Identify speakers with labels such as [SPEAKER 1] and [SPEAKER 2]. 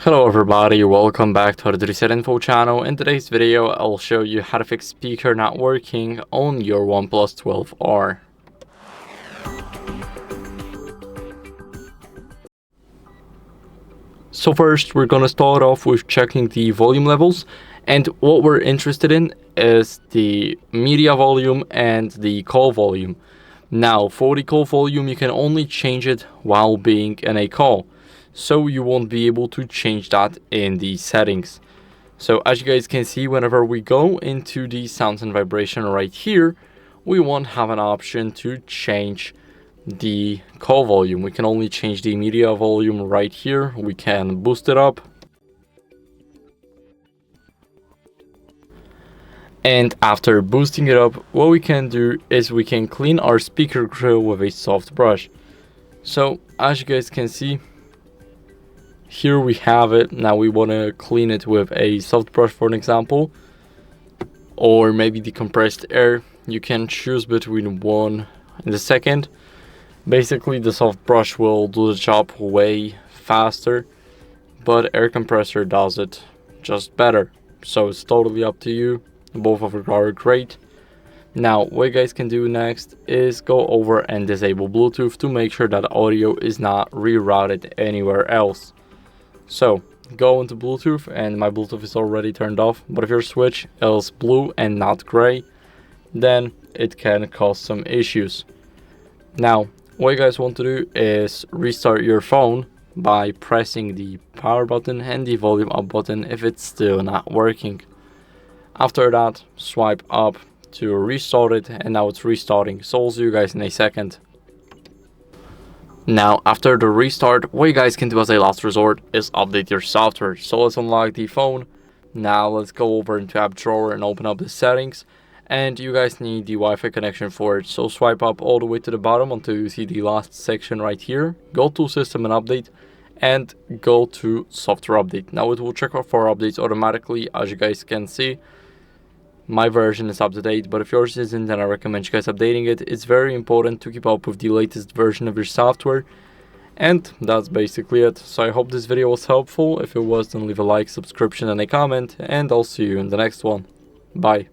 [SPEAKER 1] Hello everybody, welcome back to HardReset.Info channel. In today's video, I'll show you how to fix speaker not working on your OnePlus 12R. So first, we're gonna start off with checking the volume levels, and what we're interested in is the media volume and the call volume. Now, for the call volume, you can only change it while being in a call, so you won't be able to change that in the settings. So as you guys can see, whenever we go into the sounds and vibration right here, we won't have an option to change the call volume. We can only change the media volume right here. We can boost it up, and after boosting it up, what we can do is we can clean our speaker grill with a soft brush. So as you guys can see, here we have it. Now we want to clean it with a soft brush, for an example, or maybe the compressed air. You can choose between one and the second. Basically, the soft brush will do the job way faster, but air compressor does it just better. So it's totally up to you. Both of them are great. Now, what you guys can do next is go over and disable Bluetooth to make sure that audio is not rerouted anywhere else. So go into Bluetooth, and my Bluetooth is already turned off, but if your switch is blue and not gray, then it can cause some issues. Now, what you guys want to do is restart your phone by pressing the power button and the volume up button if it's still not working. After that, swipe up to restart it, and now it's restarting. So I'll see you guys in a second. Now, after the restart, what you guys can do as a last resort is update your software. So let's unlock the phone. Now let's go over into app drawer and open up the settings. And you guys need the Wi-Fi connection for it. So swipe up all the way to the bottom until you see the last section right here. Go to System and Update and go to Software Update. Now it will check for updates automatically. As you guys can see, my version is up to date, but if yours isn't, then I recommend you guys updating it. It's very important to keep up with the latest version of your software. And that's basically it. So I hope this video was helpful. If it was, then leave a like, subscription, and a comment, and I'll see you in the next one. Bye.